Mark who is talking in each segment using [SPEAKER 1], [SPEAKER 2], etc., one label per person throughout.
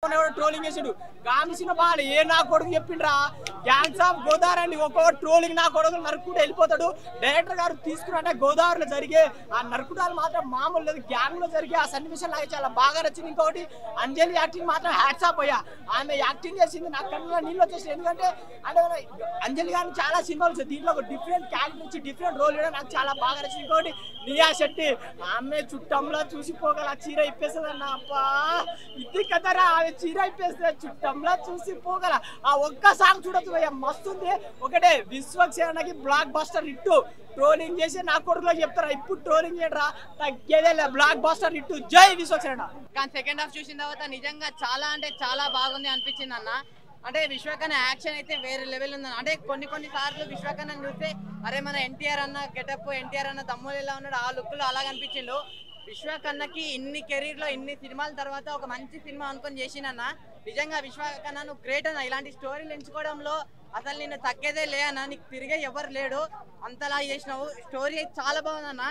[SPEAKER 1] Trolling చేసాడు గామిసిన బాలు ఏ నా కొడుకు చెప్పిండ్రా గ్యాంగ్స్ ఆఫ్ గోదావరి అని ఒక్కొక్క ట్రోలింగ్ నా కొడుకు నరుకుంటూ వెళ్ళిపోతాడు. డైరెక్టర్ గారు తీసుకున్నట్టే గోదావరిలో జరిగే ఆ నరుకుటాలు మాత్రం మామూలు లేదు. గ్యాంగ్ లో జరిగే ఆ సన్నివేశం నాకు చాలా బాగా నచ్చింది. ఇంకొకటి అంజలి యాక్టింగ్ మాత్రం హ్యాట్స్ ఆఫ్ అయ్యా. ఆమె యాక్టింగ్ చేసింది నాకు కళ్ళలో నీళ్ళు వచ్చేసి. ఎందుకంటే అంటే అంజలి గారిని చాలా సినిమాలు వచ్చాయి, దీంట్లో ఒక డిఫరెంట్ క్యారెక్టర్ ఇచ్చి డిఫరెంట్ రోల్ చేయడం నాకు చాలా బాగా నచ్చింది. ఇంకోటి నియా శెట్టి ఆమె చుట్టంలో చూసిపోగల చీర ఇప్పేస్తుంది అన్న అబ్బా ఇది కదరా. ఆమె చీర ఇప్పేస్తే చుట్టంలో చూసిపోగల ఆ ఒక్క సాంగ్ చూడొచ్చు భయ్యా మస్తుంది. ఒకటే విశ్వక్సేనకి బ్లాక్ బస్టర్ హిట్. ట్రోలింగ్ చేసి నా కొడుకులో చెప్తారా ఇప్పుడు ట్రోలింగ్ చేయడరా తగ్గేదే బ్లాక్ బస్టర్ హిట్. జై విశ్వక్సేన.
[SPEAKER 2] కానీ సెకండ్ హాఫ్ చూసిన తర్వాత నిజంగా చాలా అంటే చాలా బాగుంది అనిపించింది అన్న. అంటే విశ్వకన్న యాక్షన్ అయితే వేరే లెవెల్ ఉంది. అంటే కొన్ని సార్లు విశ్వకన్న చూస్తే అరే మన ఎన్టీఆర్ అన్న గెటప్, ఎన్టీఆర్ అన్న తమ్ముడు ఎలా ఉన్నాడు ఆ లుక్ లో అలా కనిపించిండు. విశ్వకన్నకి ఇన్ని కెరీర్ లో ఇన్ని సినిమాల తర్వాత ఒక మంచి సినిమా అనుకొని చేసినన్న. నిజంగా విశ్వకన్న నువ్వు గ్రేట్ అన్న. ఇలాంటి స్టోరీలు ఎంచుకోవడంలో అసలు నిన్ను తగ్గేదే లే అన్న. నీకు తిరిగే ఎవరు లేడు, అంతలా చేసినావు. స్టోరీ అయితే చాలా బాగుందన్న.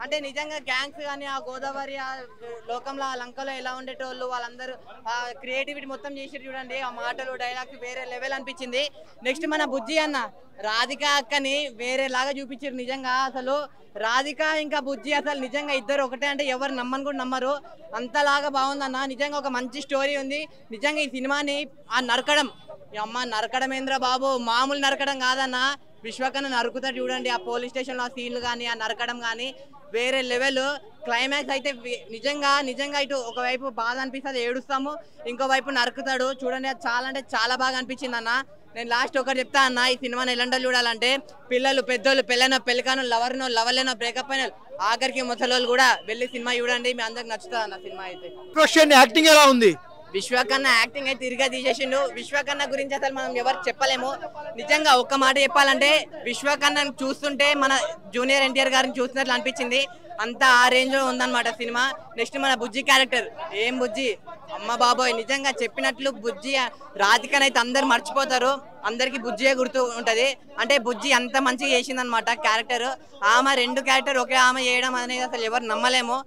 [SPEAKER 2] అంటే నిజంగా గ్యాంగ్స్ కానీ ఆ గోదావరి ఆ లోకంలో ఆ లంకలో ఎలా ఉండేటోళ్ళు వాళ్ళందరూ ఆ క్రియేటివిటీ మొత్తం చేసి చూడండి. ఆ మాటలు డైలాగ్స్ వేరే లెవెల్ అనిపించింది. నెక్స్ట్ మన బుజ్జి అన్న రాధిక అక్కని వేరేలాగా చూపించారు. నిజంగా అసలు రాధిక ఇంకా బుజ్జి అసలు నిజంగా ఇద్దరు ఒకటే అంటే ఎవరు నమ్మని కూడా నమ్మరు, అంతలాగా బాగుందన్న. నిజంగా ఒక మంచి స్టోరీ ఉంది. నిజంగా ఈ సినిమాని ఆ నరకడం అమ్మ నరకడం ఏంద్ర బాబు మామూలు నరకడం కాదన్న. విశ్వకన్న నరుకుతాడు చూడండి ఆ పోలీస్ స్టేషన్ లో ఆ సీన్లు కానీ ఆ నరకడం కానీ వేరే లెవెల్. క్లైమాక్స్ అయితే నిజంగా ఇటు ఒకవైపు బాధ అనిపిస్తుంది, ఏడుస్తాము, ఇంకోవైపు నరుకుతాడు చూడండి. అది చాలా అంటే చాలా బాగా అనిపించింది అన్న. నేను లాస్ట్ ఒకటి చెప్తా అన్న, ఈ సినిమాని ఎలాంటి చూడాలంటే పిల్లలు పెద్దోళ్ళు పెళ్ళైన పెళ్ళికాను లవర్నో లవర్లేనో బ్రేకప్ అయిన ఆఖరికి ముసలోళ్ళు కూడా వెళ్ళి సినిమా చూడండి. మీ అందరికి నచ్చుతుంది అన్న సినిమా అయితే.
[SPEAKER 3] యాక్టింగ్ ఎలా ఉంది?
[SPEAKER 2] విశ్వకన్న యాక్టింగ్ అయితే తిరిగా తీసేసిండు. విశ్వకన్న గురించి అసలు మనం ఎవరు చెప్పలేము. నిజంగా ఒక్క మాట చెప్పాలంటే విశ్వకన్న చూస్తుంటే మన జూనియర్ ఎన్టీఆర్ గారిని చూసినట్లు అనిపించింది. అంత ఆ రేంజ్ లో ఉందన్నమాట సినిమా. నెక్స్ట్ మన బుజ్జి క్యారెక్టర్ ఏం బుజ్జి అమ్మ బాబోయ్ నిజంగా చెప్పినట్లు బుజ్జి రాధికనైతే అందరు మర్చిపోతారు, అందరికి బుజ్జియే గుర్తు ఉంటది. అంటే బుజ్జి అంత మంచిగా చేసింది అనమాట క్యారెక్టర్. ఆమె రెండు క్యారెక్టర్ ఒకే ఆమె చేయడం అనేది అసలు ఎవరు నమ్మలేము.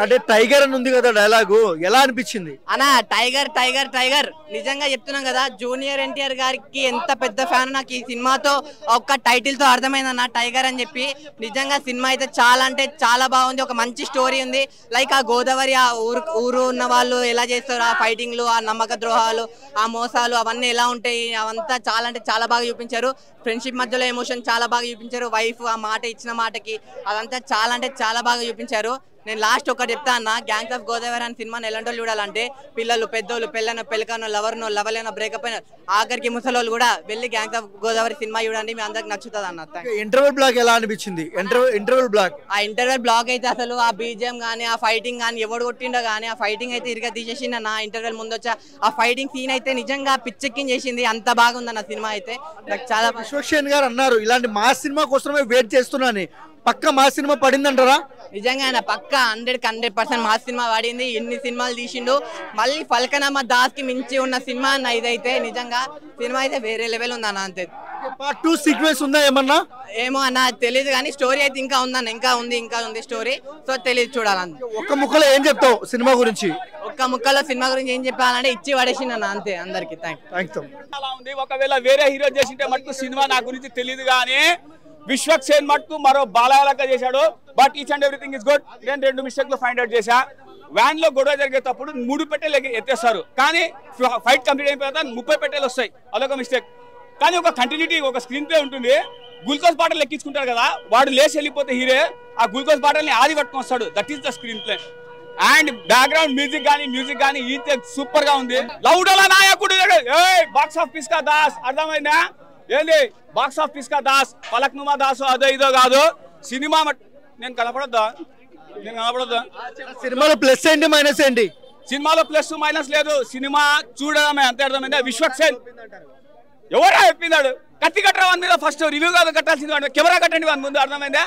[SPEAKER 3] అంటే టైగర్ అని ఉంది కదా డైలాగు, ఎలా అనిపించింది
[SPEAKER 2] అన్న? టైగర్ టైగర్ టైగర్ నిజంగా చెప్తున్నాం కదా, జూనియర్ ఎన్టీఆర్ గారికి ఎంత పెద్ద ఫ్యాన్ నాకు ఈ సినిమాతో ఒక్క టైటిల్ తో అర్థమైందన్న టైగర్ అని చెప్పి. నిజంగా సినిమా అయితే చాలా అంటే చాలా బాగుంది. ఒక మంచి స్టోరీ ఉంది. లైక్ ఆ గోదావరి ఆ ఊరు ఉన్న వాళ్ళు ఎలా చేస్తారు, ఆ ఫైటింగ్లు, ఆ నమ్మక ద్రోహాలు, ఆ మోసాలు అవన్నీ ఎలా ఉంటాయి అవంతా చాలా అంటే చాలా బాగా చూపించారు. ఫ్రెండ్షిప్ మధ్యలో ఎమోషన్ చాలా బాగా చూపించారు. వైఫ్ ఆ మాట ఇచ్చిన మాటకి అదంతా చాలా అంటే చాలా బాగా చూపించారు. నేను లాస్ట్ ఒకటి చెప్తా అన్న, గ్యాంగ్స్ ఆఫ్ గోదావరి అనే సినిమాని ఎలాంటి చూడాలంటే పిల్లలు పెద్దోళ్ళు పెళ్ళనో పెళ్ళకనో లవర్నో లవలేనో బ్రేకప్ అయిన ఆఖరికి ముసలోళ్ళు కూడా వెళ్ళి గ్యాంగ్స్ ఆఫ్ గోదావరి సినిమా చూడండి, మీ అందరికి నచ్చుతుంది అన్న.
[SPEAKER 3] ఇంటర్వెల్ బ్లాక్ ఎలా అనిపించింది? ఇంటర్వెల్ బ్లాక్
[SPEAKER 2] ఆ ఇంటర్వెల్ బ్లాక్ అయితే అసలు ఆ బీజిఎం కానీ ఆ ఫైటింగ్ కానీ ఎవడు కొట్టిండో కానీ ఆ ఫైటింగ్ అయితే ఇరుగా తీసేసింది అన్న. ఇంటర్వెల్ ముందు వచ్చా ఆ ఫైటింగ్ సీన్ అయితే నిజంగా పిచ్చెక్కింగ్ చేసింది. అంత బాగుందన్న సినిమా అయితే నాకు చాలా.
[SPEAKER 3] విశ్వక్సేన్ గారు అన్నారు ఇలాంటి మా సినిమా కోసమే వెయిట్ చేస్తున్నాను, పక్క మా సినిమా పడిందంటారా?
[SPEAKER 2] నిజంగా ఆయన పక్క 100% మా సినిమా పడింది. ఎన్ని సినిమాలు తీసిండు, మళ్ళీ ఫల్కనమ్మ దాస్ కి మించి ఉన్న సినిమా అన్న ఇదైతే. నిజంగా సినిమా అయితే వేరే లెవెల్ ఉంది అన్న. అంతే.
[SPEAKER 3] పార్ట్ 2 సీక్వెన్స్ ఉందా ఏమన్నా?
[SPEAKER 2] ఏమో అన్న తెలియదు కానీ స్టోరీ అయితే ఇంకా ఉందన్న, ఇంకా ఉంది స్టోరీ. సో తెలియదు, చూడాలన్న.
[SPEAKER 3] ఒక్క ముక్కలో ఏం చెప్తావు సినిమా గురించి?
[SPEAKER 2] ఒక్క ముక్కలో సినిమా గురించి ఏం చెప్పాలంటే ఇచ్చి పడేసింది అన్న, అంతే. అందరికి
[SPEAKER 3] థ్యాంక్స్.
[SPEAKER 4] ఒకవేళ వేరే హీరో చేసింటే మటుకు సినిమా నా గురించి తెలియదు కానీ విశ్వక్సేన్ మటుకు మరో బాలయాలక చేశాడు. But each and everything is good. నేను 2 మిస్టేక్లు ఫైండ్ అవుట్ చేశా. వ్యాన్ లో గొడవ జరిగేటప్పుడు 3 పెట్టెలు ఎత్తేస్తారు, కానీ ఫైట్ కంప్లీట్ అయిపోయిన తర్వాత 30 పెట్టెలు వస్తాయి, అదొక మిస్టేక్. కానీ ఒక కంటిన్యూటీ ఒక స్క్రీన్ ప్లే ఉంటుంది. గ్లూకోజ్ బాటిల్ ఎక్కించుకుంటారు కదా, వాడు లేచి వెళ్ళిపోతే హీరో ఆ గ్లూకోజ్ బాటిల్ని ఆది పట్టుకొని వస్తాడు. That is the screen play. And background music కానీ ఈ సూపర్ గా ఉంది. లౌడల నాయకుడు బాక్స్ ఆఫ్ పిస్కా దాస్, అర్థమైందా ఏంది? బాక్స్ ఆఫ్ పిస్కా దాస్, పలక్నుమా దాసు అదో ఇదో కాదు సినిమా. నేను కనపడద్దా?
[SPEAKER 3] సినిమాలో ప్లస్ ఏంటి మైనస్ ఏంటి?
[SPEAKER 4] సినిమాలో ప్లస్ మైనస్ లేదు, సినిమా చూడడమే అంతే. అర్థమైందా? విశ్వక్సేన్ ఎవరా చెప్పినాడు కత్తి కట్టరా వాని మీద ఫస్ట్ రివ్యూ కాదు కట్టాల్సింది, కెమెరా కట్టండి వాని ముందు. అర్థమైందా?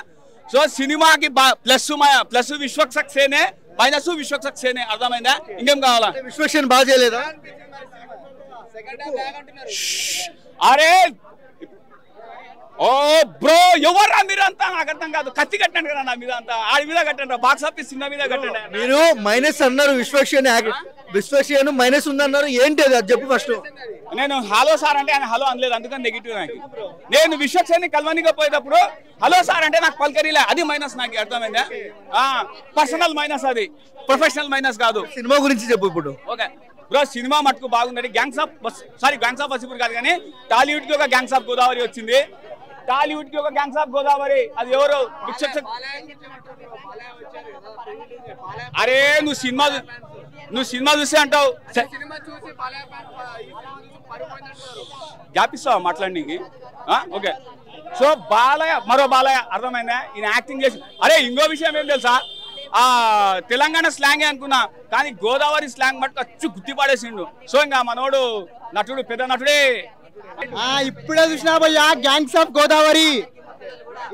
[SPEAKER 4] సో సినిమాకి ప్లస్ విశ్వక్సేనే, మైనస్ విశ్వక్సేనే. అర్థమైందా? ఇంకేం కావాలా?
[SPEAKER 3] విశ్వక్సేన్ బాగా చేయలేదా?
[SPEAKER 4] అరే ఓ బ్రో ఎవరా మీరంతా నాకు అర్థం కాదు. కత్తి కట్టండి కదా నా మీద అంతా, ఆడి మీద కట్టండి, బాక్స్ ఆఫీస్ సినిమా మీద కట్టండి.
[SPEAKER 3] మీరు మైనస్ అన్నారు, విశ్వక్షేన్ మైనస్ ఉందన్నారు, ఏంటి అది చెప్పు ఫస్ట్.
[SPEAKER 4] నేను హలో సార్ అంటే ఆయన హలో అనలేదు, అందుకని నెగిటివ్ నాకు. నేను విశ్వక్షేన్ని కల్వనిగా పోయేటప్పుడు హలో సార్ అంటే నాకు పలకరిలే, అది మైనస్ నాకు అర్థమైందా. పర్సనల్ మైనస్, అది ప్రొఫెషనల్ మైనస్ కాదు.
[SPEAKER 3] సినిమా గురించి చెప్పు ఇప్పుడు.
[SPEAKER 4] ఓకే బ్రో, సినిమా మటుకు బాగుందండి. గ్యాంగ్స్ ఆఫ్ వసీపూర్ కాదు కానీ టాలీవుడ్ కి ఒక గ్యాంగ్స్ ఆఫ్ గోదావరి వచ్చింది. టాలీవుడ్ కి ఒక గ్యాంగ్స్ ఆఫ్ గోదావరి, అది ఎవరు? అరే నువ్వు సినిమా చూస్తే అంటావు, గ్యాప్ ఇస్తావా మాట్లాడడానికి? ఓకే, సో మరో బాలయ్య అర్థమైందా, ఈయన యాక్టింగ్ చేసి. అరే ఇంకో విషయం ఏం తెలుసా, తెలంగాణ స్లాంగే అనుకున్నా, కానీ గోదావరి స్లాంగ్ మటుకు అచ్చు గుర్తిపాడేసిండు. సో ఇంకా మనోడు నటుడు, పెద్ద నటుడే.
[SPEAKER 1] ఇప్పుడే చూసినా భయ్యా గ్యాంగ్స్ ఆఫ్ గోదావరి,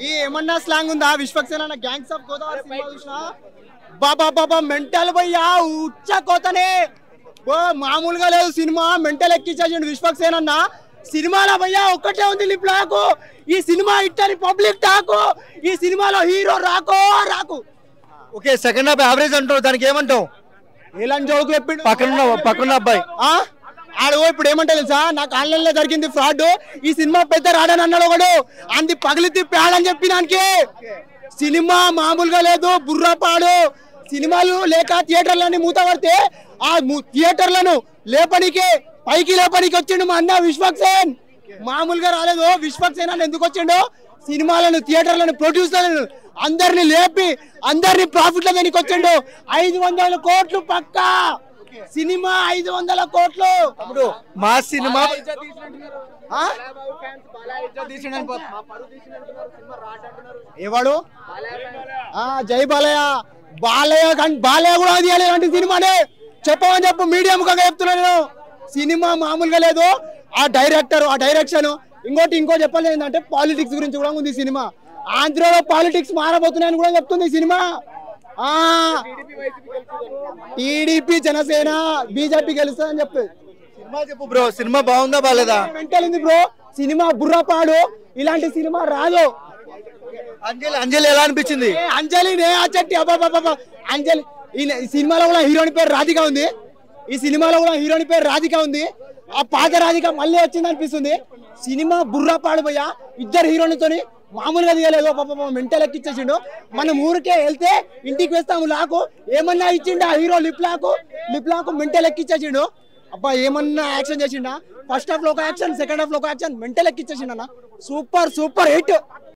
[SPEAKER 1] ఈ ఏమన్నా స్లాంగ్ ఉందా? విశ్వక్సేన్ అన్న గ్యాంగ్స్ ఆఫ్ గోదావరి సినిమా చూసినా బాబా మెంటల్ భయ్యా, ఉచ్చ కోతనే, మామూలుగా లేదు సినిమా. మెంటల్ ఎక్కించేసిండు విశ్వక్సేన్ అన్న. సినిమాలో భయ్యా ఒక్కటే ఉంది లిప్ లాకు, ఈ సినిమా ఇట్టని పబ్లిక్ టాకు, ఈ సినిమాలో హీరో రాకు.
[SPEAKER 3] ఓకే, సెకండ్ హాఫ్ యావరేజ్ అంటారు, దానికి ఏమంటావు?
[SPEAKER 1] ఎలాంటి జోకులు చెప్పిండు
[SPEAKER 3] పక్కన అబ్బాయి
[SPEAKER 1] ఆడు ఇప్పుడు ఏమంటే తెలుసా, నాకు ఆన్లైన్ లో జరిగింది ఫ్రాడ్, ఈ సినిమా పెద్ద రాడని అన్నాడు ఒకడు, అంది పగిలితి ప్యాడని చెప్పినానికి. సినిమా మామూలుగా లేదు, బుర్రపాడు. సినిమాలు లేక థియేటర్లన్నీ మూత పడితే ఆ థియేటర్లను పైకి లేపనికి వచ్చిండు మా అన్న విశ్వక్సేన్. మామూలుగా రాలేదు. విశ్వక్సేన్ అని ఎందుకు వచ్చిండు? సినిమాలను, థియేటర్లను, ప్రొడ్యూసర్లను అందరిని లేపి అందరిని ప్రాఫిట్ లో దేనికి వచ్చిండు. 500 కోట్లు పక్కా సినిమా, 500 కోట్లు.
[SPEAKER 3] మా సినిమా
[SPEAKER 1] ఏవాడు జై బాలయ్య కూడా అది అలాంటి సినిమానే చెప్పమని చెప్పు, మీడియా ముఖంగా చెప్తున్నాను నేను. సినిమా మామూలుగా లేదు. ఆ డైరెక్టర్, ఆ డైరెక్షన్, ఇంకో చెప్పాలి ఏంటంటే పాలిటిక్స్ గురించి కూడా ఉంది సినిమా. ఆంధ్రలో పాలిటిక్స్ మారబోతున్నాయని కూడా చెప్తుంది సినిమా. టీడీపీ, జనసేన, బీజేపీ గెలుస్తుందని చెప్పి
[SPEAKER 3] సినిమా చెప్పు బ్రో. సినిమా బాగుందా బాలేదా?
[SPEAKER 1] మెంటల్ ఉంది బ్రో సినిమా, బుర్రపాడు. ఇలాంటి సినిమా రాదు.
[SPEAKER 3] అంజలి ఎలా అనిపించింది?
[SPEAKER 1] అంజలినే అచ్చట్టి అంజలి. ఈ సినిమాలో కూడా హీరోయిన్ పేరు రాధిక ఉంది. ఈ సినిమాలో కూడా హీరోయిన్ పేరు రాధిక ఉంది. ఆ పాత రాధిక మళ్ళీ వచ్చింది అనిపిస్తుంది. సినిమా బుర్రపాడు పోయా, ఇద్దరు హీరోయిన్తోని మామూలుగా తీయలేదు. మెంటల్ ఎక్కిచ్చేసిండు. మనం ఊరికే వెళ్తే ఇంటికి వేస్తాము లాకు, ఏమన్నా ఇచ్చిండు ఆ హీరో లిప్ లాకు మెంటల్ ఎక్కిచ్చేసిండు. అబ్బా ఏమన్నా యాక్షన్ చేసిండా? ఫస్ట్ హాఫ్ లో ఒక యాక్షన్, సెకండ్ హాఫ్ లో ఒక యాక్షన్, మెంటల్ ఎక్కిచ్చేసిండు అన్న. Super hit.